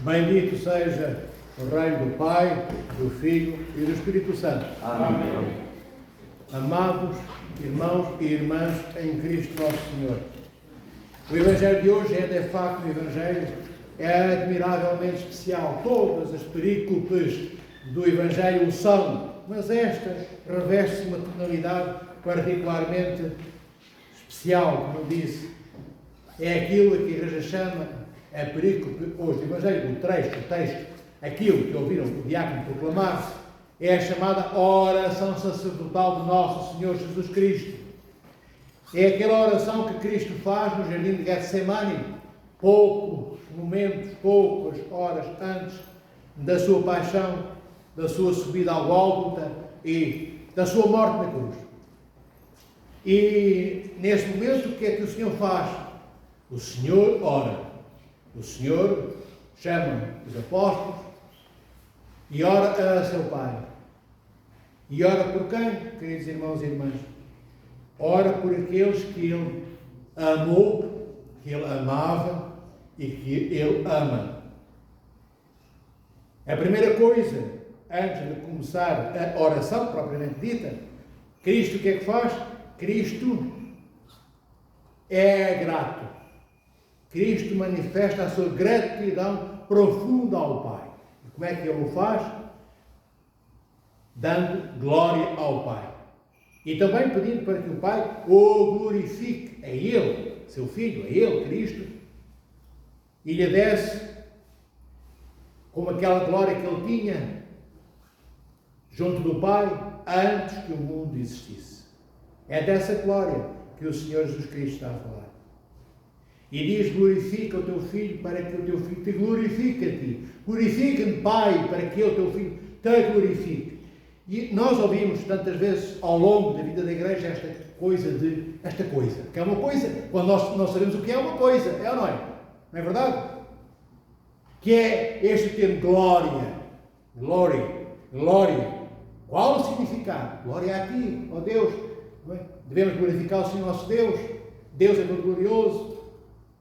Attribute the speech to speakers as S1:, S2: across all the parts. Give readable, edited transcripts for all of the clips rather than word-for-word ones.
S1: Bendito seja o reino do Pai, do Filho e do Espírito Santo.
S2: Amém.
S1: Amados irmãos e irmãs em Cristo nosso Senhor, o Evangelho de hoje é de facto um Evangelho admiravelmente especial. Todas as perícopes do Evangelho o são, mas esta reveste uma tonalidade particularmente especial, como disse. É aquilo que a Igreja chama a perícope hoje do Evangelho, o texto, aquilo que ouviram o diácono proclamar, é a chamada oração sacerdotal de Nosso Senhor Jesus Cristo. É aquela oração que Cristo faz no jardim de Getsemane, poucos momentos, poucas horas antes da sua paixão, da sua subida ao Gólgota e da sua morte na cruz. E nesse momento, o que é que o Senhor faz? O Senhor ora. O Senhor chama os apóstolos e ora a seu Pai. E ora por quem, queridos irmãos e irmãs? Ora por aqueles que Ele amou, que Ele amava e que Ele ama. A primeira coisa, antes de começar a oração propriamente dita, Cristo o que é que faz? Cristo é grato. Cristo manifesta a sua gratidão profunda ao Pai. E como é que Ele o faz? Dando glória ao Pai. E também pedindo para que o Pai o glorifique a Ele, seu Filho, a Ele, Cristo, e lhe desse como aquela glória que Ele tinha junto do Pai antes que o mundo existisse. É dessa glória que o Senhor Jesus Cristo está a falar. E diz: glorifica o teu Filho para que o teu Filho te glorifique a ti. Glorifica-me, Pai, para que o teu Filho te glorifique. E nós ouvimos tantas vezes ao longo da vida da Igreja esta coisa, que é uma coisa, quando nós sabemos o que é uma coisa, é ou não é? Não é verdade? Que é este termo glória. Qual o significado? Glória a ti, ó Deus. Não é? Devemos glorificar o Senhor nosso Deus. Deus é todo glorioso.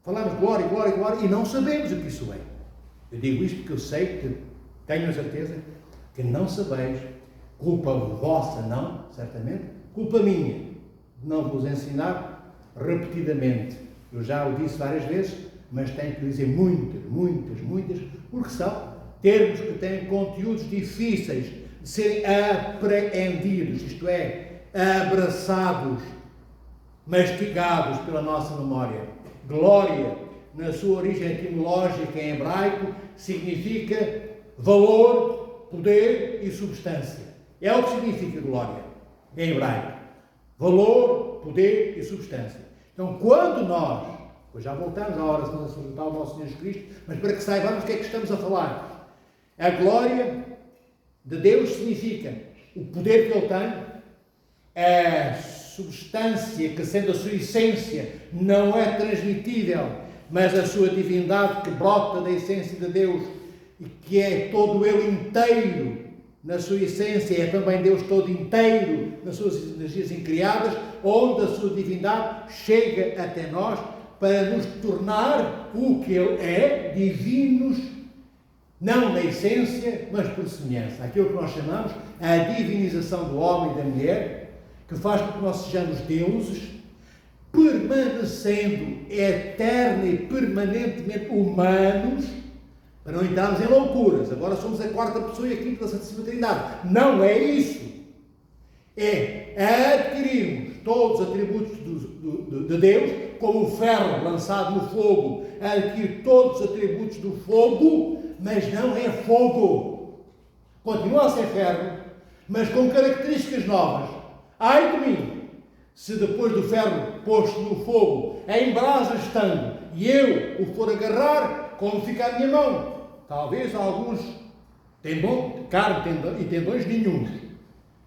S1: Falamos glória, e não sabemos o que isso é. Eu digo isto porque eu sei que tenho a certeza que não sabeis. Culpa vossa não, certamente. Culpa minha, de não vos ensinar repetidamente. Eu já o disse várias vezes, mas tenho que dizer muitas, porque são termos que têm conteúdos difíceis de serem apreendidos, isto é, abraçados, mastigados pela nossa memória. Glória, na sua origem etimológica em hebraico, significa valor, poder e substância. É o que significa glória em hebraico. Valor, poder e substância. Então, quando nós, pois já voltamos à oração sacerdotal do nosso Senhor Jesus Cristo, mas para que saibamos o que é que estamos a falar. A glória de Deus significa o poder que Ele tem, a substância que, sendo a sua essência, não é transmitível, mas a sua divindade que brota da essência de Deus e que é todo Ele inteiro na sua essência, é também Deus todo inteiro nas suas energias incriadas, onde a sua divindade chega até nós para nos tornar o que Ele é, divinos, não na essência, mas por semelhança. Aquilo que nós chamamos a divinização do homem e da mulher, que faz com que nós sejamos deuses, permanecendo eterna e permanentemente humanos, para não entrarmos em loucuras. Agora somos a quarta pessoa e a quinta da Santíssima Trindade. Não é isso. É adquirirmos todos os atributos de Deus, como o ferro lançado no fogo, adquirir todos os atributos do fogo, mas não é fogo. Continua a ser ferro, mas com características novas. Ai de mim, se depois do ferro posto no fogo, em brasa estando, e eu o for agarrar, como fica a minha mão? Talvez alguns carne e tendões nenhum.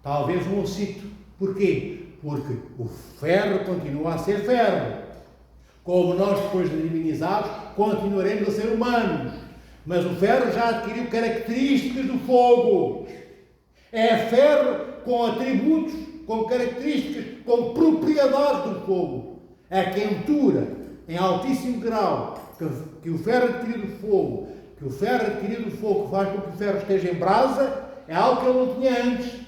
S1: Talvez um ossito. Porquê? Porque o ferro continua a ser ferro. Como nós, depois de divinizados, continuaremos a ser humanos. Mas o ferro já adquiriu características do fogo. É ferro com atributos, com características, com propriedades do fogo. A quentura, em altíssimo grau, que o ferro adquirido do fogo que o ferro adquirido do fogo faz com que o ferro esteja em brasa, é algo que ele não tinha antes.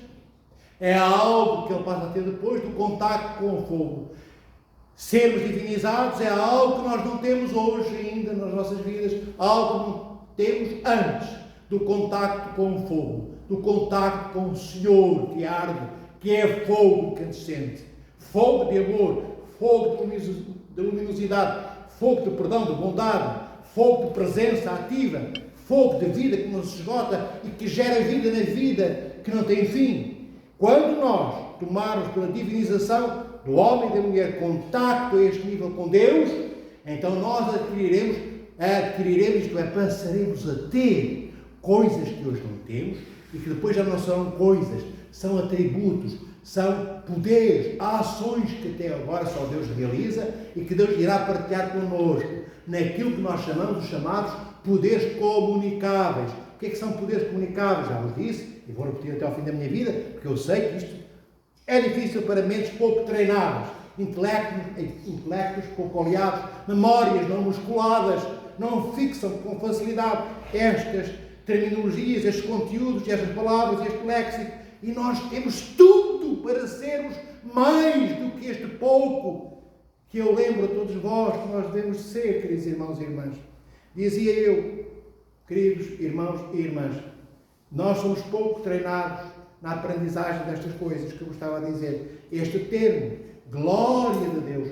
S1: É algo que ele passa a ter depois do contacto com o fogo. Sermos divinizados é algo que nós não temos hoje ainda nas nossas vidas, algo que não temos antes do contacto com o fogo, do contacto com o Senhor que arde, que é fogo incandescente, fogo de amor, fogo de luminosidade, fogo de perdão, de bondade, fogo de presença ativa, fogo de vida que não se esgota e que gera vida na vida que não tem fim. Quando nós tomarmos pela divinização do homem e da mulher contacto a este nível com Deus, então nós adquiriremos, isto é, passaremos a ter coisas que hoje não temos e que depois já não são coisas, são atributos, são poderes, ações que até agora só Deus realiza e que Deus irá partilhar connosco naquilo que nós chamamos os chamados poderes comunicáveis. O que é que são poderes comunicáveis? Já vos disse, e vou repetir até ao fim da minha vida, porque eu sei que isto é difícil para mentes pouco treinadas, intelectos pouco oleados, memórias não musculadas, não fixam com facilidade estas terminologias, estes conteúdos, estas palavras, este léxico, e nós temos tudo para sermos mais do que este pouco que eu lembro a todos vós que nós devemos ser, queridos irmãos e irmãs. Dizia eu, queridos irmãos e irmãs, nós somos pouco treinados na aprendizagem destas coisas que eu gostava de dizer. Este termo, glória de Deus,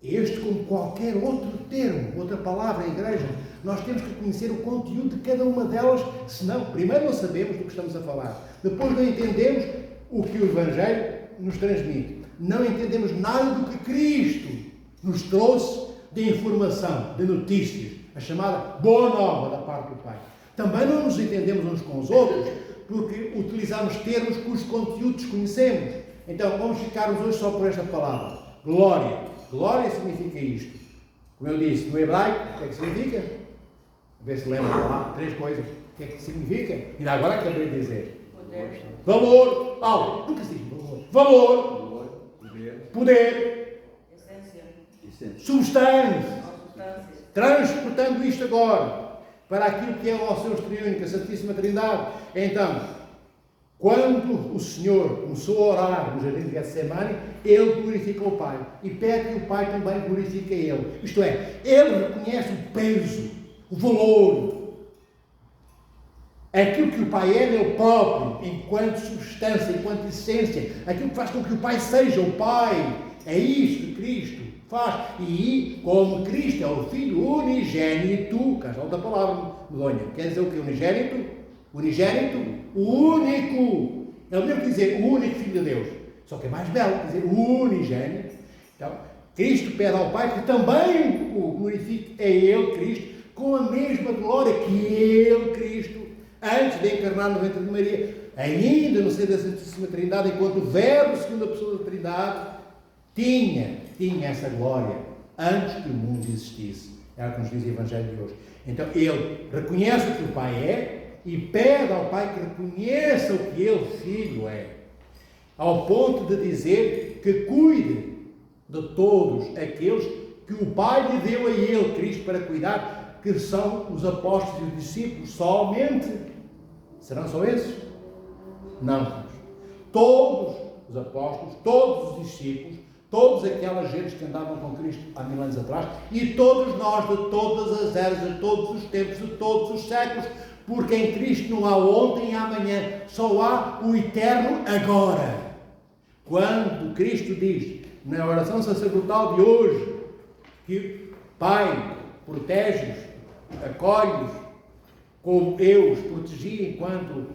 S1: este como qualquer outro termo, outra palavra em igreja, nós temos que conhecer o conteúdo de cada uma delas, senão, primeiro não sabemos do que estamos a falar, depois não entendemos o que o Evangelho nos transmite, não entendemos nada do que Cristo nos trouxe de informação, de notícias, a chamada boa nova da parte do Pai. Também não nos entendemos uns com os outros, porque utilizamos termos cujos conteúdos conhecemos. Então, vamos ficarmos hoje só por esta palavra. Glória. Glória significa isto. Como eu disse, no hebraico, o que é que significa? A ver se lembra lá, 3 coisas. O que é que significa? E agora acabei de dizer. Poder. Valor. Nunca se diz valor. Valor. Poder. Essência. Substância. Transportando isto agora para aquilo que é o Deus triúnico, a Santíssima Trindade. Então, quando o Senhor começou a orar no jardim de Getsemane, ele glorifica o Pai e pede que o Pai também glorifique ele. Isto é, ele reconhece o peso, o valor, aquilo que o Pai é nele próprio, enquanto substância, enquanto essência, aquilo que faz com que o Pai seja o Pai. É isto que Cristo faz. E como Cristo é o Filho unigênito, cá está outra palavra medonha, quer dizer o que? Unigênito? Unigênito? O único. É o mesmo que dizer o único Filho de Deus. Só que é mais belo, quer dizer o unigênito. Então, Cristo pede ao Pai que também o glorifique a Ele, Cristo, com a mesma glória que Ele, Cristo, antes de encarnar no ventre de Maria, ainda no seio da Santíssima Trindade, enquanto o Verbo, segunda pessoa da Trindade, tinha essa glória antes que o mundo existisse. É o que nos diz o Evangelho de hoje. Então, ele reconhece o que o Pai é e pede ao Pai que reconheça o que ele, Filho, é. Ao ponto de dizer que cuide de todos aqueles que o Pai lhe deu a ele, Cristo, para cuidar, que são os apóstolos e os discípulos somente. Serão só esses? Não. Todos os apóstolos, todos os discípulos, todas aquelas gentes que andavam com Cristo há 1000 anos atrás, e todos nós, de todas as eras, de todos os tempos, de todos os séculos, porque em Cristo não há ontem e amanhã, só há o eterno agora. Quando Cristo diz, na oração sacerdotal de hoje, que Pai, protege-os, acolhe-os, como eu os protegi enquanto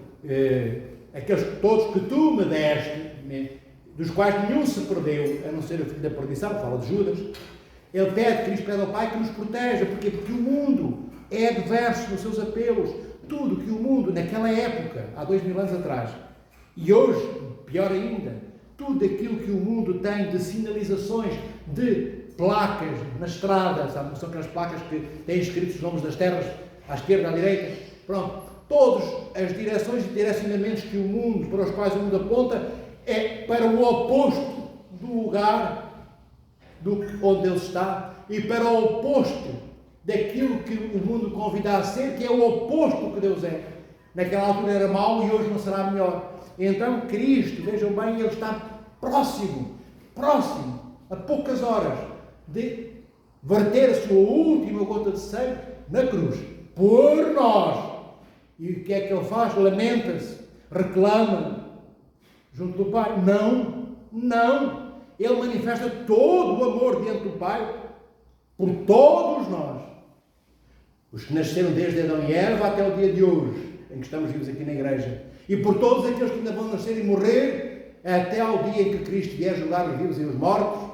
S1: aqueles todos que tu me deste, dos quais nenhum se perdeu, a não ser o filho da perdição, fala de Judas. Ele pede, Cristo pede ao Pai que nos proteja. Porquê? Porque o mundo é adverso nos seus apelos. Tudo que o mundo, naquela época, há 2000 anos atrás, e hoje, pior ainda, tudo aquilo que o mundo tem de sinalizações, de placas na estrada, sabe? São aquelas placas que têm escritos os nomes das terras, à esquerda, à direita, pronto. Todas as direções e direcionamentos que o mundo, para os quais o mundo aponta, é para o oposto do lugar onde ele está e para o oposto daquilo que o mundo convida a ser, que é o oposto do que Deus é. Naquela altura era mau e hoje não será melhor. Então Cristo, vejam bem, Ele está próximo, a poucas horas de verter a sua última gota de sangue na cruz, por nós. E o que é que Ele faz? Lamenta-se, reclama junto do Pai. Não. Ele manifesta todo o amor diante do Pai por todos nós. Os que nasceram desde Adão e Eva até o dia de hoje, em que estamos vivos aqui na igreja. E por todos aqueles que ainda vão nascer e morrer, até ao dia em que Cristo vier julgar os vivos e os mortos,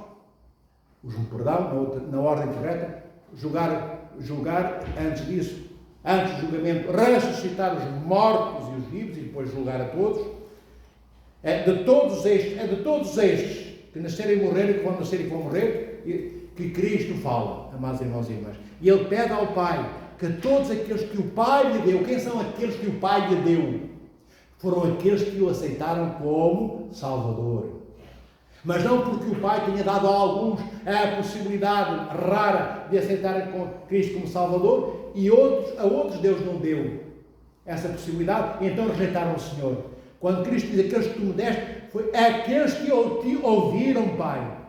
S1: na ordem correta, julgar antes disso, antes do julgamento, ressuscitar os mortos e os vivos e depois julgar a todos. É de todos estes que nascerem e morrerem, que vão nascer e que vão morrer, que Cristo fala, amados irmãos e irmãs. E Ele pede ao Pai que todos aqueles que o Pai lhe deu, quem são aqueles que o Pai lhe deu? Foram aqueles que o aceitaram como Salvador. Mas não porque o Pai tenha dado a alguns a possibilidade rara de aceitarem Cristo como Salvador e a outros Deus não deu essa possibilidade e então rejeitaram o Senhor. Quando Cristo diz aqueles que tu me deste, foi aqueles que te ouviram, Pai.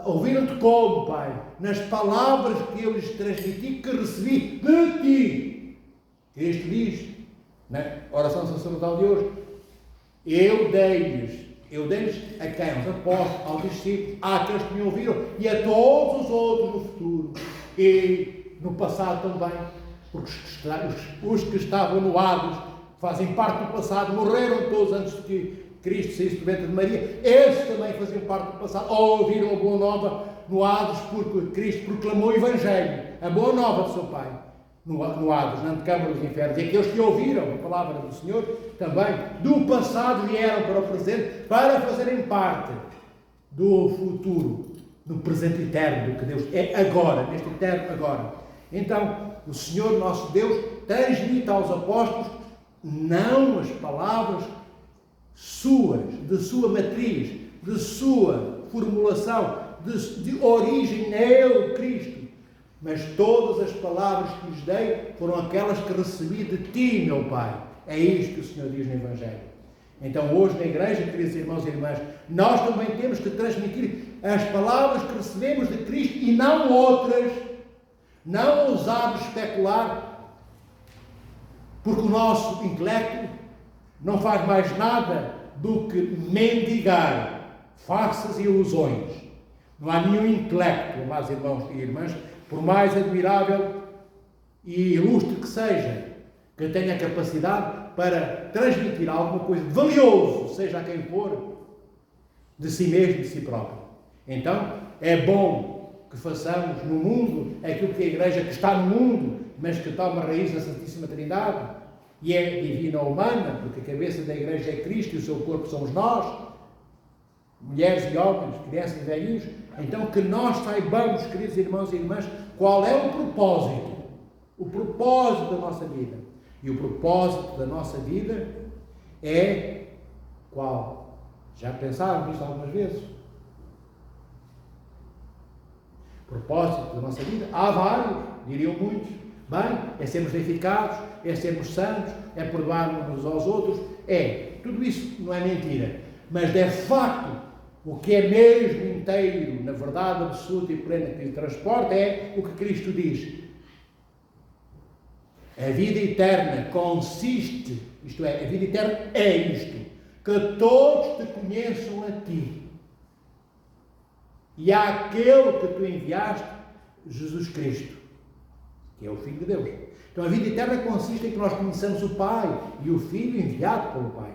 S1: Ouviram-te como, Pai? Nas palavras que eu lhes transmiti, que recebi de ti. Cristo diz, na oração sacerdotal de hoje, eu dei-lhes a quem? Aos apóstolos, aos discípulos, àqueles que me ouviram e a todos os outros no futuro e no passado também, porque os que estavam no Hades, fazem parte do passado, morreram todos antes de que Cristo saísse do ventre de Maria, esses também faziam parte do passado, ouviram a boa nova no Hades, porque Cristo proclamou o Evangelho, a boa nova do seu Pai, no Hades, na antecâmara dos infernos. E aqueles que ouviram a palavra do Senhor, também do passado vieram para o presente, para fazerem parte do futuro, do presente eterno, do que Deus é agora, neste eterno agora. Então, o Senhor nosso Deus transmite aos apóstolos não as palavras suas, de sua matriz, de sua formulação, de origem nele, Cristo, mas todas as palavras que lhes dei foram aquelas que recebi de ti, meu Pai. É isto que o Senhor diz no Evangelho. Então hoje na igreja, queridos irmãos e irmãs, nós também temos que transmitir as palavras que recebemos de Cristo e não outras, não ousarmos especular, porque o nosso intelecto não faz mais nada do que mendigar falsas ilusões. Não há nenhum intelecto, amados irmãos e irmãs, por mais admirável e ilustre que seja, que tenha capacidade para transmitir alguma coisa de valioso, seja a quem for, de si mesmo, de si próprio. Então, é bom que façamos no mundo aquilo que a Igreja que está no mundo, mas que toma raiz na Santíssima Trindade, e é divina ou humana, porque a cabeça da Igreja é Cristo e o seu corpo somos nós, mulheres e homens, crianças e velhinhos. Então que nós saibamos, queridos irmãos e irmãs, qual é o propósito da nossa vida. E o propósito da nossa vida é qual? Já pensaram nisto algumas vezes? O propósito da nossa vida? Há vários, diriam muitos. Bem, é sermos edificados, é sermos santos, é perdoarmos uns aos outros, tudo isso não é mentira, mas de facto, o que é mesmo inteiro, na verdade absoluta e plena que lhe transporta, é o que Cristo diz. A vida eterna consiste, isto é, a vida eterna é isto, que todos te conheçam a ti e àquele que tu enviaste, Jesus Cristo, que é o Filho de Deus. Então a vida eterna consiste em que nós conheçamos o Pai e o Filho enviado pelo Pai.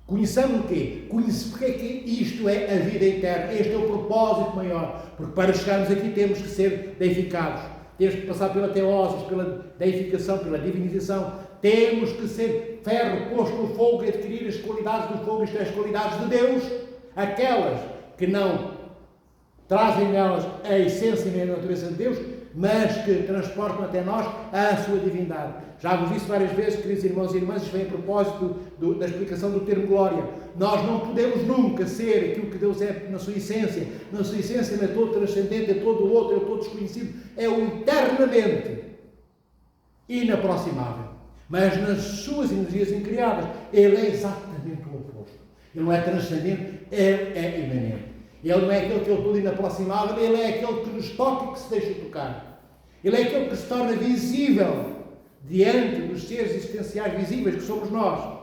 S1: Conheçamos o quê? Porque é que isto é a vida eterna. Este é o propósito maior. Porque para chegarmos aqui temos que ser deificados. Temos que passar pela teose, pela deificação, pela divinização. Temos que ser ferro posto no fogo e adquirir as qualidades do fogo, isto é, as qualidades de Deus. Aquelas que não trazem nelas a essência e a natureza de Deus, mas que transportam até nós a sua divindade. Já vos disse várias vezes, queridos irmãos e irmãs, isto vem a propósito da explicação do termo glória. Nós não podemos nunca ser aquilo que Deus é na sua essência. Na sua essência Ele é todo transcendente, é todo outro, é todo desconhecido. É o eternamente inaproximável. Mas nas suas energias incriadas, Ele é exatamente o oposto. Ele não é transcendente, Ele é imanente. Ele não é aquele que é o todo inaproximável, Ele é aquele que nos toca e que se deixa tocar. Ele é aquele que se torna visível diante dos seres existenciais visíveis que somos nós.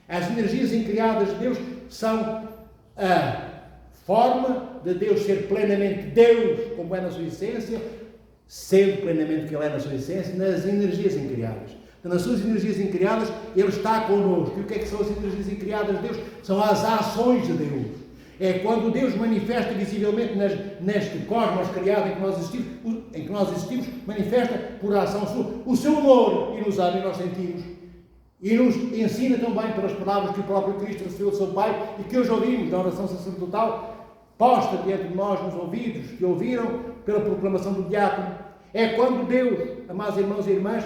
S1: As energias incriadas de Deus são a forma de Deus ser plenamente Deus, como é na sua essência, sendo plenamente que Ele é na sua essência, nas energias incriadas. Então, nas suas energias incriadas, Ele está connosco. E o que é que são as energias incriadas de Deus? São as ações de Deus. É quando Deus manifesta visivelmente neste cosmos criado em que nós existimos, manifesta por ação sua o seu amor e nos ama e nós sentimos. E nos ensina também pelas palavras que o próprio Cristo recebeu do seu Pai e que hoje ouvimos na oração sacerdotal, posta diante de nós nos ouvidos, que ouviram pela proclamação do diácono. É quando Deus, amados irmãos e irmãs,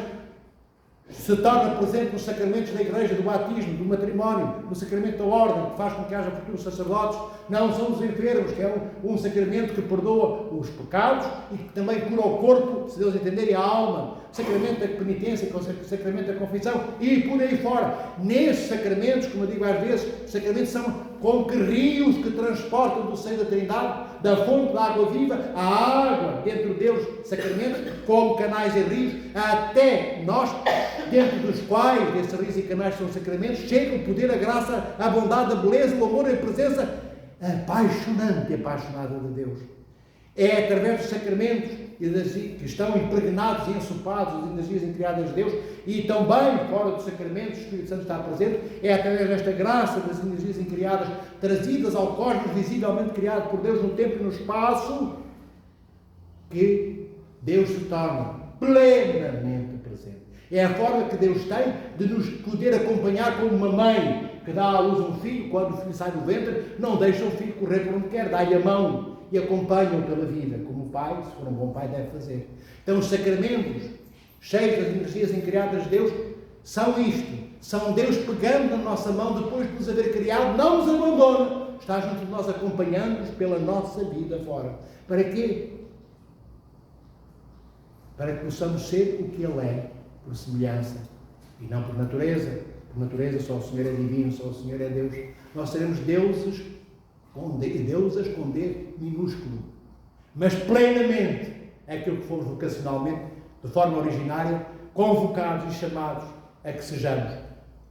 S1: se torna presente nos sacramentos da Igreja, do batismo, do matrimónio, no sacramento da ordem, que faz com que haja futuros sacerdotes. Não são os enfermos, que é um sacramento que perdoa os pecados e que também cura o corpo, se Deus entender, e a alma. O sacramento da penitência, o sacramento da confissão e por aí fora. Nesses sacramentos, como eu digo às vezes, os sacramentos são como que rios que transportam do seio da Trindade, da fonte da água viva, a água dentro deles, sacramentos, como canais e rios, até nós, dentro dos quais, desses rios e canais são sacramentos, chega o poder, a graça, a bondade, a beleza, o amor e a presença apaixonante e apaixonada de Deus. É através dos sacramentos que estão impregnados e ensopados as energias incriadas de Deus e também fora dos sacramentos o Espírito Santo está presente. É através desta graça das energias incriadas trazidas ao cosmos visivelmente criado por Deus no tempo e no espaço que Deus se torna plenamente presente. É a forma que Deus tem de nos poder acompanhar como uma mãe que dá à luz um filho, quando o filho sai do ventre, não deixa o filho correr por onde quer, dá-lhe a mão e acompanha-o pela vida, como o pai, se for um bom pai, deve fazer. Então os sacramentos, cheios das energias incriadas de Deus, são isto. São Deus pegando na nossa mão, depois de nos haver criado, não nos abandona, está junto de nós, acompanhando-nos pela nossa vida fora. Para quê? Para que possamos ser o que Ele é, por semelhança, e não por natureza. Por natureza só o Senhor é divino, só o Senhor é Deus. Nós seremos deuses com D, deusas com D minúsculo, mas plenamente aquilo que fomos vocacionalmente, de forma originária, convocados e chamados a que sejamos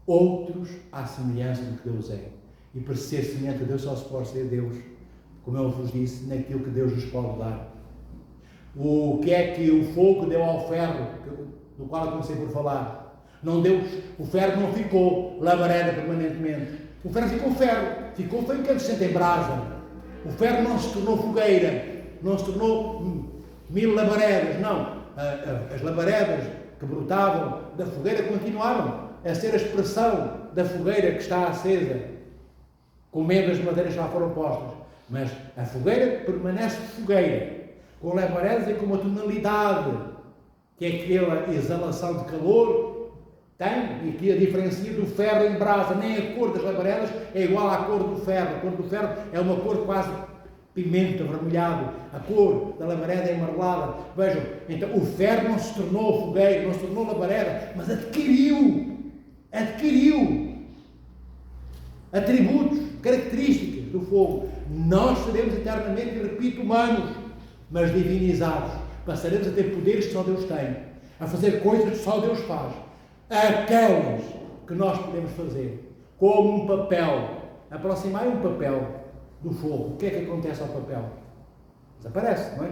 S1: outros à semelhança do que Deus é. E para ser semelhante a Deus só se pode ser Deus, como eu vos disse, naquilo que Deus nos pode dar. O que é que o fogo deu ao ferro, do qual eu comecei por falar? Não deu, o ferro não ficou labareda permanentemente. O ferro foi incandescente em brasa. O ferro não se tornou fogueira, não se tornou 1000 labaredas, não. As labaredas que brotavam da fogueira continuaram a ser a expressão da fogueira que está acesa, comendo as madeiras que lá foram postas. Mas a fogueira permanece fogueira, com labaredas e com uma tonalidade, que é aquela exalação de calor, tem, e que a diferencia do ferro em brasa. Nem a cor das labaredas é igual à cor do ferro. A cor do ferro é uma cor quase pimenta, avermelhado. A cor da labareda é amarelada. Vejam, então o ferro não se tornou fogueiro, não se tornou labareda, mas adquiriu atributos, características do fogo. Nós seremos eternamente, repito, humanos, mas divinizados. Passaremos a ter poderes que só Deus tem, a fazer coisas que só Deus faz. Aquelas que nós podemos fazer, como um papel. Aproximai um papel do fogo. O que é que acontece ao papel? Desaparece, não é?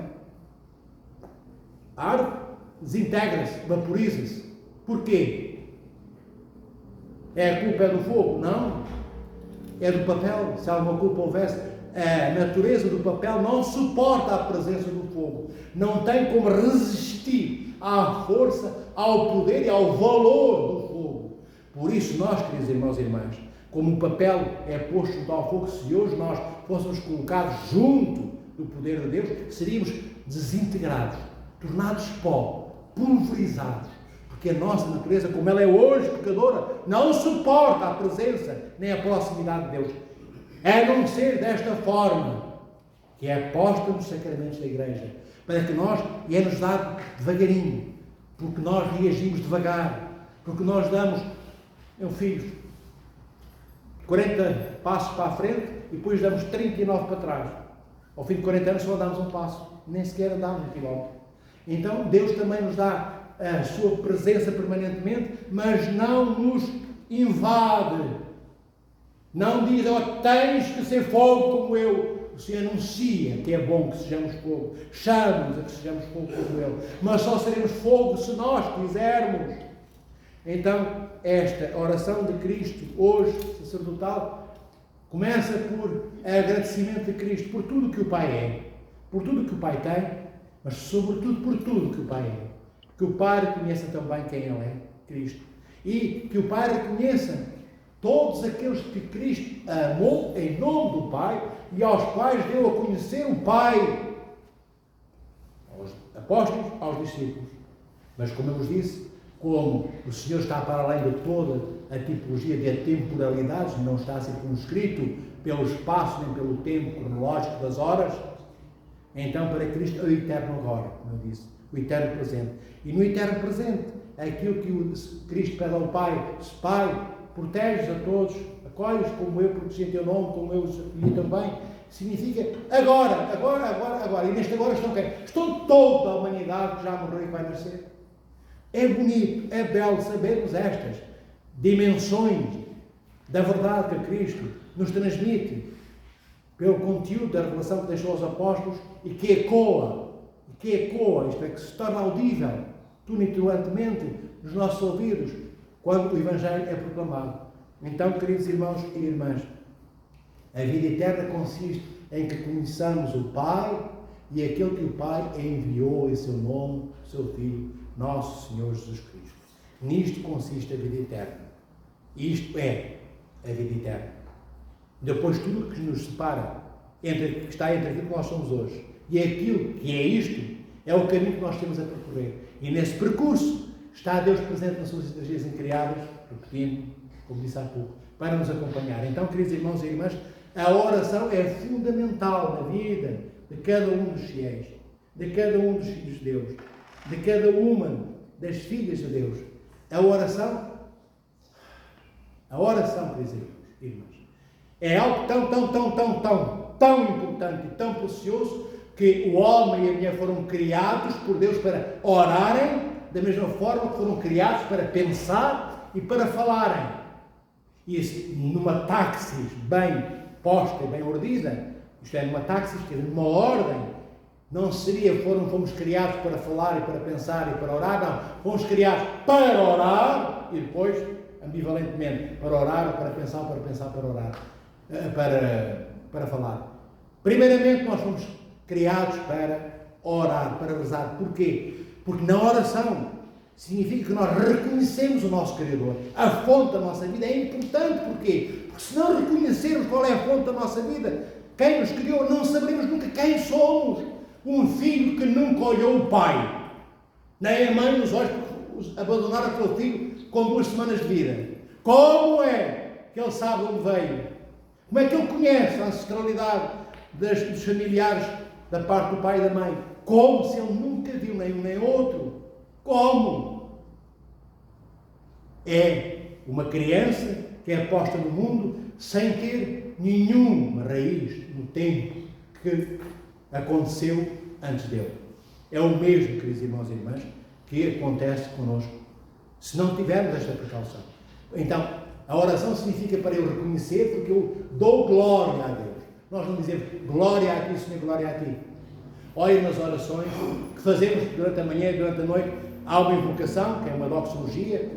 S1: Arde, desintegra-se, vaporiza-se. Porquê? A culpa é do fogo? Não. É do papel. Se alguma culpa houvesse, a natureza do papel não suporta a presença do fogo. Não tem como resistir à força, ao poder e ao valor do fogo. Por isso nós, queridos irmãos e irmãs, como o papel é posto junto ao fogo, se hoje nós fôssemos colocados junto do poder de Deus, seríamos desintegrados, tornados pó, pulverizados, porque a nossa natureza, como ela é hoje pecadora, não suporta a presença nem a proximidade de Deus. A não ser desta forma, que é posta nos sacramentos da Igreja, para que nós, e é-nos dado devagarinho, porque nós reagimos devagar, porque nós damos, meu filho, 40 passos para a frente e depois damos 39 para trás. Ao fim de 40 anos só damos um passo, nem sequer andamos um quilómetro. Então Deus também nos dá a sua presença permanentemente, mas não nos invade. Não diz, tens que ser fogo como eu. O Senhor anuncia que é bom que sejamos fogo. Chama-nos a que sejamos fogo como Ele. Mas só seremos fogo se nós quisermos. Então, esta oração de Cristo, hoje, sacerdotal, começa por agradecimento de Cristo, por tudo que o Pai é, por tudo que o Pai tem, mas sobretudo por tudo que o Pai é. Que o Pai reconheça também quem Ele é, Cristo. E que o Pai reconheça todos aqueles que Cristo amou em nome do Pai e aos quais deu a conhecer o Pai, aos apóstolos, aos discípulos. Mas, como eu vos disse, como o Senhor está para além de toda a tipologia de atemporalidades, não está circunscrito pelo espaço nem pelo tempo cronológico das horas, então para Cristo é o eterno agora, como eu disse, o eterno presente. E no eterno presente, aquilo que o Cristo pede ao Pai, se Pai, proteges a todos, acolhes como eu protegi em teu nome, como eu os acolhi também, significa agora. E neste agora estão quem? Estão toda a humanidade que já morreu e vai nascer. É bonito, é belo sabermos estas dimensões da verdade que Cristo nos transmite pelo conteúdo da revelação que deixou aos apóstolos e que ecoa, isto é, que se torna audível tonitulantemente nos nossos ouvidos quando o Evangelho é proclamado. Então, queridos irmãos e irmãs, a vida eterna consiste em que conheçamos o Pai e aquele que o Pai enviou em seu nome, o seu Filho, nosso Senhor Jesus Cristo. Nisto consiste a vida eterna. Isto é a vida eterna. Depois, tudo que nos separa, que está entre aquilo que nós somos hoje e aquilo que é isto, é o caminho que nós temos a percorrer. E nesse percurso está Deus presente nas suas energias incriadas, repetindo, como disse há pouco, para nos acompanhar. Então, queridos irmãos e irmãs, a oração é fundamental na vida de cada um dos fiéis, de cada um dos filhos de Deus, de cada uma das filhas de Deus. A oração, queridos irmãos e irmãs, é algo tão importante e tão precioso que o homem e a mulher foram criados por Deus para orarem, da mesma forma que foram criados para pensar e para falarem. E numa taxis bem posta e bem ordida, isto é, numa taxis, quer dizer, numa ordem, não seria, fomos criados para falar e para pensar e para orar, não. Fomos criados para orar e depois, ambivalentemente, para orar, para pensar, para orar, para falar. Primeiramente, nós fomos criados para orar, para rezar. Porquê? Porque na oração significa que nós reconhecemos o nosso Criador. A fonte da nossa vida é importante. Porquê? Porque se não reconhecermos qual é a fonte da nossa vida, quem nos criou, não saberemos nunca quem somos. Um filho que nunca olhou o pai, nem a mãe nos olhos, porque abandonaram aquele filho com 2 semanas de vida. Como é que ele sabe onde veio? Como é que ele conhece a ancestralidade dos familiares da parte do pai e da mãe? Como se ele nunca viu nem um nem outro? Como? É uma criança que é posta no mundo sem ter nenhuma raiz no tempo que aconteceu antes dele. É o mesmo, queridos irmãos e irmãs, que acontece connosco, se não tivermos esta precaução. Então, a oração significa para eu reconhecer, porque eu dou glória a Deus. Nós não dizemos glória a ti, Senhor, glória a ti. Olhem nas orações que fazemos durante a manhã e durante a noite, há uma invocação, que é uma doxologia,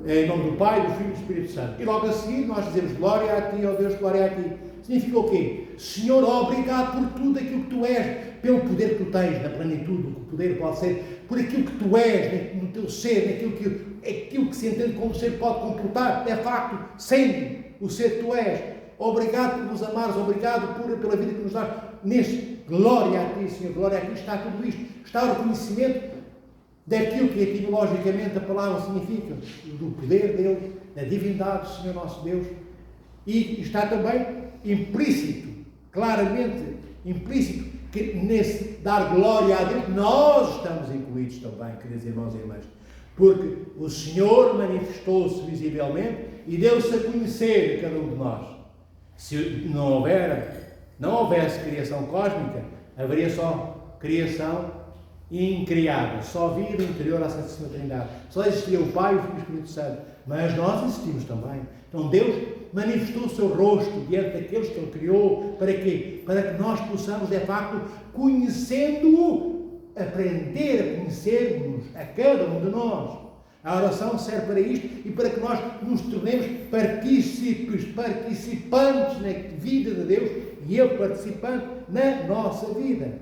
S1: em nome do Pai, do Filho e do Espírito Santo. E logo a seguir nós dizemos glória a ti, ó Deus, glória a ti. Significa o quê? Senhor, obrigado por tudo aquilo que tu és, pelo poder que tu tens, na plenitude, o que o poder pode ser, por aquilo que tu és, no teu ser, aquilo que se entende como ser pode comportar, é facto, sendo o ser que tu és. Obrigado por nos amares, obrigado pela vida que nos dás neste Glória a Ti, Senhor, glória a Ti, está tudo isto. Está o reconhecimento daquilo que etimologicamente a palavra significa, do poder de Deus, da divindade do Senhor nosso Deus. E está também implícito, claramente implícito, que nesse dar glória a Deus, nós estamos incluídos também, queridos irmãos e irmãs. Porque o Senhor manifestou-se visivelmente e deu-se a conhecer a cada um de nós. Se não houvesse criação cósmica, haveria só criação incriada, só vida interior à Santíssima Trindade. Só existia o Pai, o Filho e o Espírito Santo. Mas nós existimos também. Então Deus manifestou o seu rosto diante daqueles que Ele criou. Para quê? Para que nós possamos, de facto, conhecendo-o, aprender a conhecermos a cada um de nós. A oração serve para isto e para que nós nos tornemos participantes na vida de Deus e Ele participante na nossa vida.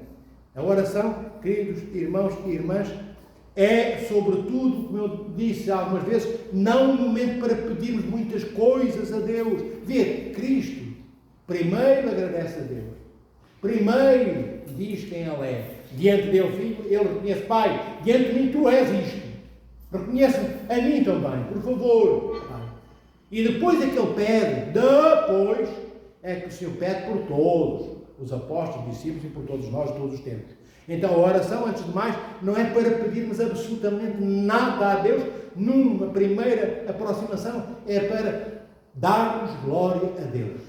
S1: A oração, queridos irmãos e irmãs, é, sobretudo, como eu disse algumas vezes, não um momento para pedirmos muitas coisas a Deus. Vê, Cristo primeiro agradece a Deus. Primeiro diz quem Ele é. Diante dele, Filho, Ele reconhece: Pai, diante de mim Tu és isto. Reconhece-me a mim também, por favor. Pai. E depois é que Ele pede, depois é que o Senhor pede por todos os apóstolos, discípulos e por todos nós, todos os tempos. Então a oração, antes de mais, não é para pedirmos absolutamente nada a Deus. Numa primeira aproximação, é para darmos glória a Deus.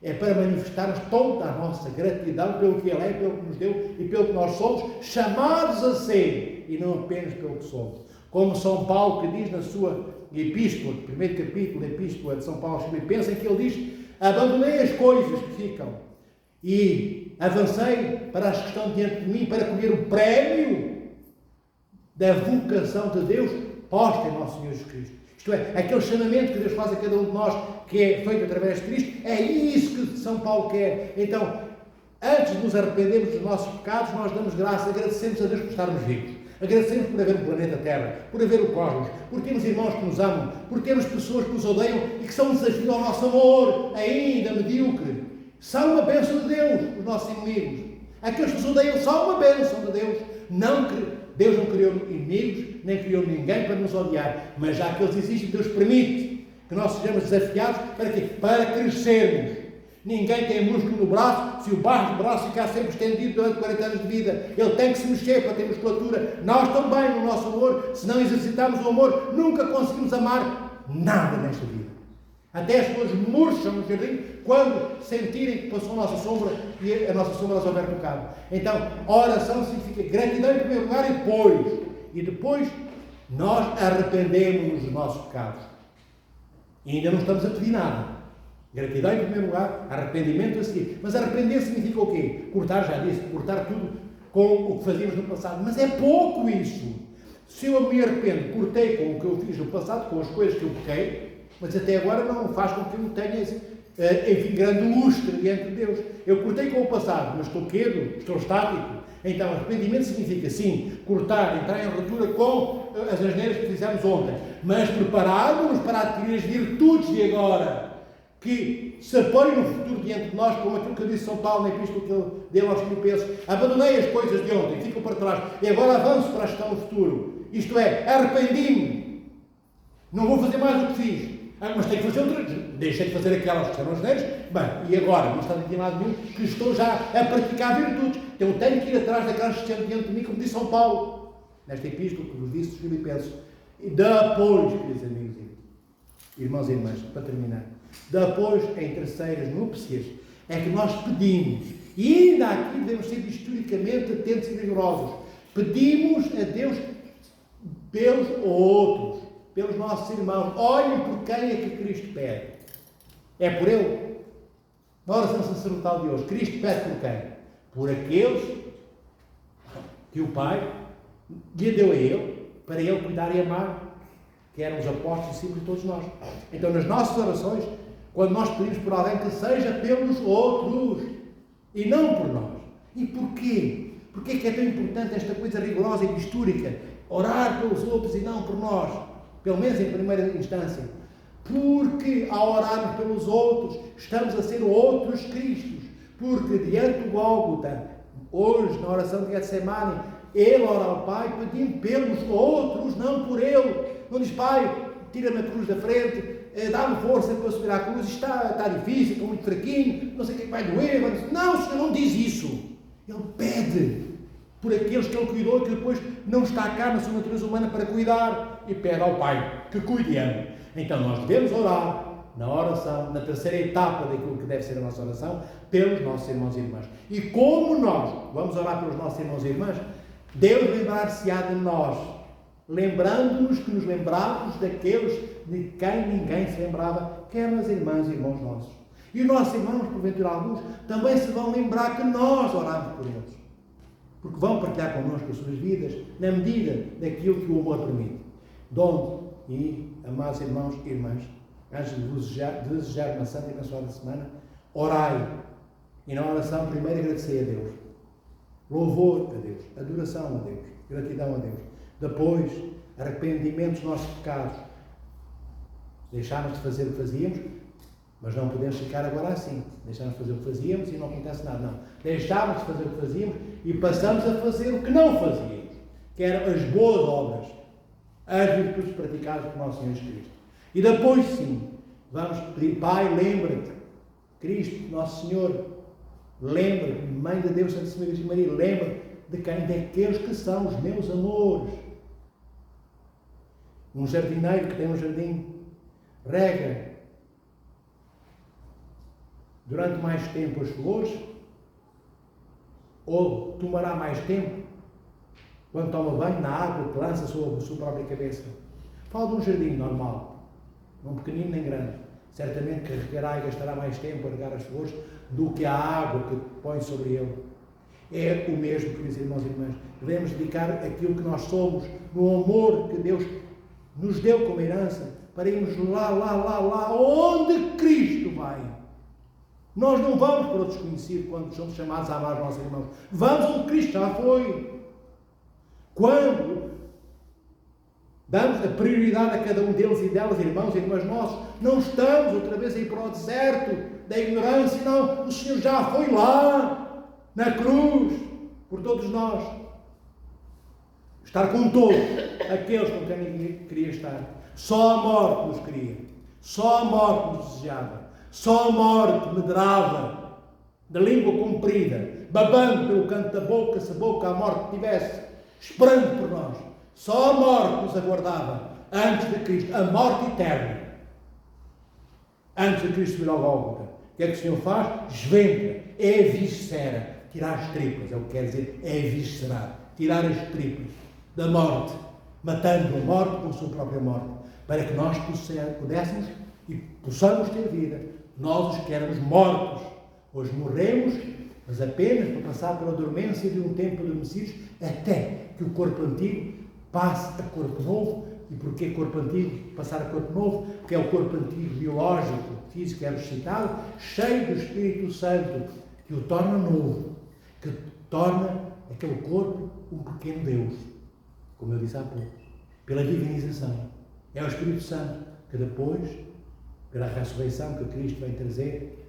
S1: É para manifestarmos toda a nossa gratidão pelo que Ele é, pelo que nos deu e pelo que nós somos chamados a ser, e não apenas pelo que somos. Como São Paulo, que diz na sua epístola, primeiro capítulo da epístola de São Paulo aos Filipenses, em que ele diz: abandonei as coisas que ficam e avancei para as que estão diante de mim, para colher o prémio da vocação de Deus posta em nosso Senhor Jesus Cristo. Isto é, aquele chamamento que Deus faz a cada um de nós, que é feito através de Cristo, é isso que São Paulo quer. Então, antes de nos arrependermos dos nossos pecados, nós damos graça, agradecemos a Deus por estarmos vivos. Agradecemos por haver o planeta Terra, por haver o cosmos, por termos irmãos que nos amam, por termos pessoas que nos odeiam e que são um desafio ao nosso amor, ainda medíocre. São uma bênção de Deus, os nossos inimigos. Aqueles que nos odeiam são uma bênção de Deus. Deus não criou inimigos, nem criou ninguém para nos odiar. Mas já que eles existem, Deus permite que nós sejamos desafiados para quê? Para crescermos. Ninguém tem músculo no braço. Se o barro do braço ficar sempre estendido durante 40 anos de vida, ele tem que se mexer para ter musculatura. Nós também, no nosso amor, se não exercitarmos o amor, nunca conseguimos amar nada nesta vida. Até as pessoas murcham no jardim quando sentirem que passou a nossa sombra e a nossa sombra as houver tocado. Então, a oração significa gratidão em primeiro lugar e depois nós arrependemos-nos dos nossos pecados. E ainda não estamos a pedir nada. Gratidão em primeiro lugar, arrependimento a seguir. Mas arrepender significa o quê? Cortar, já disse, cortar tudo com o que fazíamos no passado. Mas é pouco isso. Se eu me arrependo, cortei com o que eu fiz no passado, com as coisas que eu pequei, mas até agora não faz com que eu tenha, enfim, grande lustre diante de Deus. Eu cortei com o passado, mas estou quedo, estou estático. Então, arrependimento significa, sim, cortar, entrar em ruptura com as asneiras que fizemos ontem, mas prepararmos-nos para adquirir as virtudes de agora, que se apoiem no futuro diante de nós, como aquilo que disse São Paulo na epístola que ele deu aos Filipenses: abandonei as coisas de ontem, ficam para trás, e agora avanço para as que estão no futuro. Isto é, arrependi-me, não vou fazer mais do que fiz. Mas tenho que fazer outras, deixei de fazer aquelas que eram as neiras, bem, e agora, não está aqui nada nenhum, que estou já a praticar virtudes, então tenho que ir atrás daquelas que estão diante de mim, como disse São Paulo, nesta epístola que vos disse dos Filipenses. E depois, queridos amigos e irmãos e irmãs, para terminar, depois, em terceiras núpcias, é que nós pedimos, e ainda aqui devemos ser historicamente atentos e rigorosos, pedimos a Deus pelos outros, pelos nossos irmãos. Olhem por quem é que Cristo pede. É por Ele. Na oração sacerdotal de hoje, Cristo pede por quem? Por aqueles que o Pai lhe deu a Ele, para Ele cuidar e amar, que eram os apóstolos, discípulos de todos nós. Então, nas nossas orações, quando nós pedimos por alguém, que seja pelos outros e não por nós. E porquê? Porquê é que é tão importante esta coisa rigorosa e histórica? Orar pelos outros e não por nós. Pelo menos em primeira instância. Porque ao orarmos pelos outros, estamos a ser outros Cristos. Porque diante do Gólgota, Hoje, na oração de Getsemane, ele ora ao Pai pedindo pelos outros, não por ele. Não diz: Pai, tira-me a cruz da frente, dá-me força para subir à cruz, está difícil, estou muito fraquinho, não sei o que vai doer. Não, o Senhor não diz isso. Ele pede por aqueles que ele cuidou, que depois não está cá na sua natureza humana para cuidar, e pede ao Pai que cuide e ame. Então nós devemos orar na oração, na terceira etapa daquilo que deve ser a nossa oração, pelos nossos irmãos e irmãs. E como nós vamos orar pelos nossos irmãos e irmãs, Deus lembrar-se-á de nós, lembrando-nos que nos lembrávamos daqueles de quem ninguém se lembrava, que eram as irmãs e irmãos nossos. E os nossos irmãos, porventura alguns, também se vão lembrar que nós orámos por eles, porque vão partilhar connosco as suas vidas, na medida daquilo que o amor permite. Donde, e amados irmãos e irmãs, antes de vos desejar uma santa e abençoada semana, orai. E na oração, primeiro agradecei a Deus. Louvor a Deus. Adoração a Deus. Gratidão a Deus. Depois, arrependimento dos nossos pecados. Deixámos de fazer o que fazíamos, mas não podemos ficar agora assim. Deixámos de fazer o que fazíamos e não acontece nada. Não. Deixámos de fazer o que fazíamos e passamos a fazer o que não fazíamos, que eram as boas obras, as virtudes praticadas por nosso Senhor Jesus Cristo. E depois sim, vamos pedir: Pai, lembra-te, Cristo, Nosso Senhor, lembra-te, Mãe de Deus, Santíssima Virgem Maria, lembra-te de quem? Daqueles que são os meus amores. Um jardineiro que tem um jardim, rega durante mais tempo as flores, ou tomará mais tempo quando toma banho na água que lança sobre a sua própria cabeça? Falo de um jardim normal, não pequenino nem grande. Certamente que regará e gastará mais tempo a regar as flores do que a água que põe sobre ele. É o mesmo, queridos irmãos e irmãs. Devemos dedicar aquilo que nós somos, no amor que Deus nos deu como herança, para irmos lá, onde Cristo vai. Nós não vamos para o desconhecido quando somos chamados a amar os nossos irmãos. Vamos onde Cristo já foi. Quando damos a prioridade a cada um deles e delas, irmãos e irmãs nossos, não estamos outra vez a ir para o deserto da ignorância, não. O Senhor já foi lá, na cruz, por todos nós. Estar com todos aqueles com quem ninguém queria estar. Só a morte nos queria. Só a morte nos desejava. Só a morte medrava, de língua comprida, babando pelo canto da boca, se a boca a morte tivesse, esperando por nós. Só a morte nos aguardava antes de Cristo, a morte eterna. Antes de Cristo vir ao Gólgota. O que é que o Senhor faz? Esventa, é viscera, tirar as tripas, é o que quer dizer, é viscerar, tirar as tripas da morte, matando a morte com a sua própria morte, para que nós pudéssemos e possamos ter vida. Nós, os que éramos mortos, hoje morremos, mas apenas para passar pela dormência de um tempo adormecidos, até que o corpo antigo passe a corpo novo. E porquê corpo antigo passar a corpo novo? Porque é o corpo antigo biológico, físico, é ressuscitado, cheio do Espírito Santo, que o torna novo, que torna aquele corpo um pequeno Deus, como eu disse há pouco, pela divinização. É o Espírito Santo que depois, pela ressurreição que Cristo vem trazer,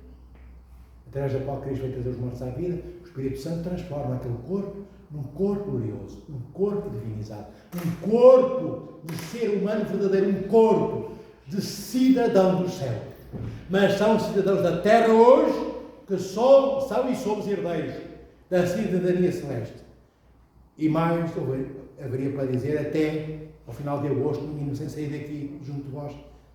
S1: através da qual Cristo vem trazer os mortos à vida, o Espírito Santo transforma aquele corpo num corpo glorioso, um corpo divinizado, um corpo de ser humano verdadeiro, um corpo de cidadão do céu. Mas são cidadãos da terra hoje, que são e somos herdeiros da cidadania celeste. E mais, haveria para dizer, até ao final de agosto, no mínimo, sem sair daqui junto de vós,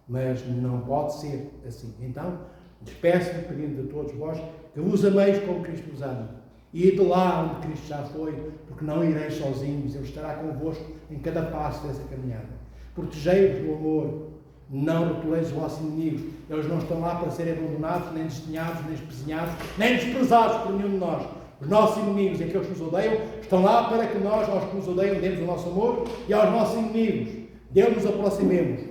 S1: mas não pode ser assim. Então, despeço-me pedindo a todos vós que vos ameis como Cristo vos ama. E de lá onde Cristo já foi, porque não ireis sozinhos, Ele estará convosco em cada passo dessa caminhada. Protegei-vos do amor, não rotuleis os vossos inimigos. Eles não estão lá para serem abandonados, nem desdenhados, nem espezinhados, nem desprezados por nenhum de nós. Os nossos inimigos, aqueles que nos odeiam, estão lá para que nós, aos que nos odeiam, demos o nosso amor, e aos nossos inimigos, dele nos aproximemos.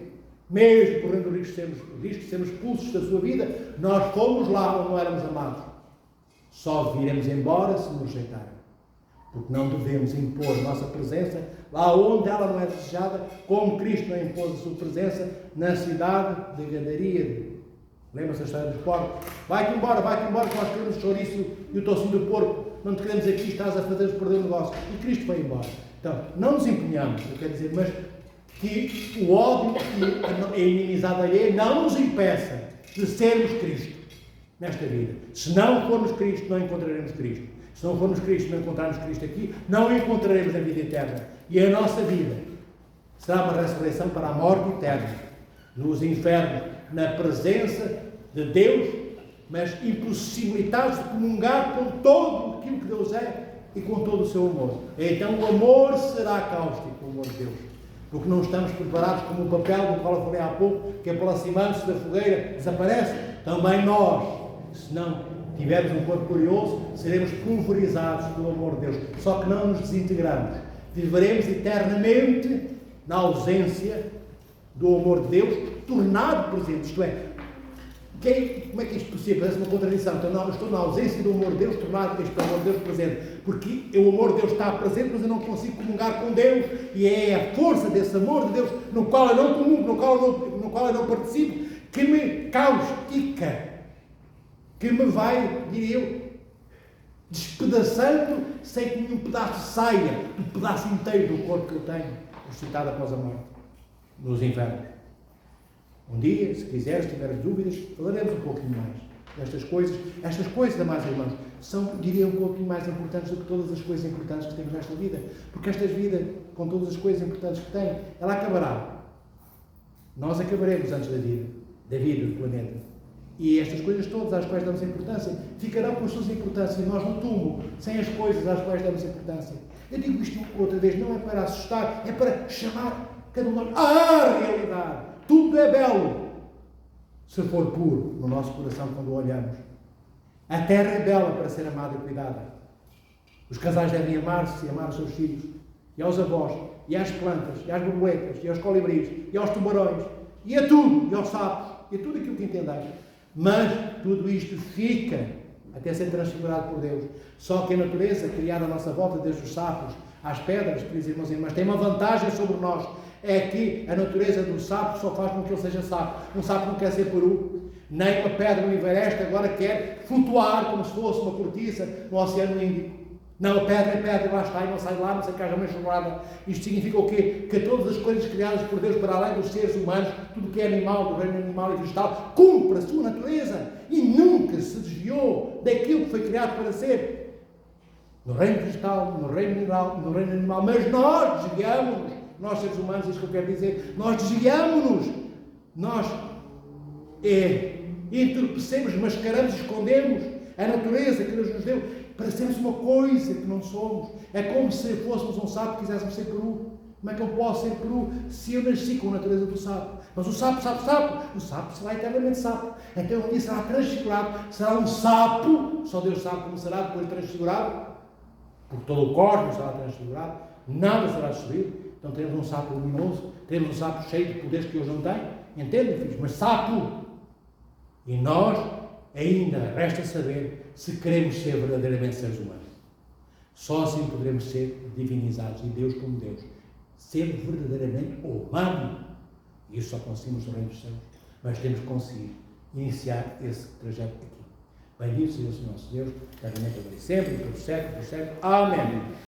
S1: Mesmo correndo o risco de sermos expulsos da sua vida, nós fomos lá onde não éramos amados. Só viremos embora se nos rejeitarem. Porque não devemos impor nossa presença lá onde ela não é desejada, como Cristo não impôs a sua presença na cidade de Gadaria. Lembra-se da história dos porcos? Vai-te embora, que nós queremos o chouriço e o tocinho do porco. não te queremos aqui, estás a fazer perder o negócio. E Cristo foi embora. Então, não nos empenhamos, eu quero dizer, mas que o ódio e a inimizade alheia não nos impeça de sermos Cristo nesta vida. Se não formos Cristo, não encontraremos Cristo. Se não formos Cristo, não encontrarmos Cristo aqui, não encontraremos a vida eterna. E a nossa vida será uma ressurreição para a morte eterna, nos infernos, na presença de Deus, mas impossibilitados de comungar com todo aquilo que Deus é e com todo o seu amor. Então o amor será cáustico, o amor de Deus. Porque não estamos preparados como o papel do qual eu falei há pouco, que aproximando-se da fogueira desaparece. Também nós, se não tivermos um corpo glorioso, seremos pulverizados pelo amor de Deus. Só que não nos desintegramos. Viveremos eternamente na ausência do amor de Deus, tornado presente. Isto é, como é que isto é possível? Parece uma contradição. Então, não, eu estou na ausência do amor de Deus, tornado este amor de Deus presente. Porque o amor de Deus está presente, mas eu não consigo comungar com Deus. E é a força desse amor de Deus, no qual eu não comungo, no qual eu não participo, que me caustica, que me vai, diria eu, despedaçando sem que nenhum pedaço saia do pedaço inteiro do corpo que eu tenho, ressuscitado após a morte, nos infernos. Um dia, se quiseres, se tiveres dúvidas, falaremos um pouquinho mais destas coisas. Estas coisas, amados irmãos, são, diria, um pouquinho mais importantes do que todas as coisas importantes que temos nesta vida. Porque esta vida, com todas as coisas importantes que tem, ela acabará. Nós acabaremos antes da vida do planeta. E estas coisas todas às quais damos importância ficarão com as suas importâncias, nós no túmulo, sem as coisas às quais damos importância. Eu digo isto outra vez, não é para assustar, é para chamar cada um de nós à realidade. Tudo é belo, se for puro no nosso coração quando o olhamos. A terra é bela para ser amada e cuidada. Os casais devem amar-se e amar os seus filhos, e aos avós, e às plantas, e às borboletas, e aos colibris, e aos tubarões, e a tudo, e aos sapos, e a tudo aquilo que entendais. Mas tudo isto fica até ser transfigurado por Deus. Só que a natureza criada à nossa volta, desde os sapos às pedras, queridos irmãos e irmãs, tem uma vantagem sobre nós. É que a natureza do sapo só faz com que ele seja sapo. Um sapo não quer ser peru, nem uma pedra no Everest agora quer flutuar como se fosse uma cortiça no Oceano Índico. Não, a pedra é pedra, lá está, e não sai de lá, não sei que haja uma enxurrada. Isto significa o quê? Que todas as coisas criadas por Deus para além dos seres humanos, tudo que é animal, do reino animal e vegetal, cumpre a sua natureza e nunca se desviou daquilo que foi criado para ser. No reino vegetal, no reino mineral, no reino animal, mas nós desviamos-nos, nós seres humanos, é isso que eu quero dizer, nós desviamos-nos, nós entorpecemos, mascaramos, escondemos a natureza que Deus nos deu, para sermos uma coisa que não somos. É como se fôssemos um sapo e quiséssemos ser peru. Como é que eu posso ser peru se eu nasci com a natureza do sapo? Mas o sapo será eternamente sapo. Então um dia será transfigurado, será um sapo, só Deus sabe como será depois transfigurado, porque todo o cosmos será transfigurado, nada será destruído. Então teremos um sapo luminoso, teremos um sapo cheio de poderes que hoje não tem, entendem, filhos? Mas sapo! E nós ainda resta saber se queremos ser verdadeiramente seres humanos. Só assim poderemos ser divinizados, e Deus como Deus. Ser verdadeiramente humano. E isso só conseguimos no reino dos céus. Mas temos que conseguir iniciar esse trajeto aqui. Bendito seja o nosso Deus, eternamente, agora e sempre, por século, por século. Amém.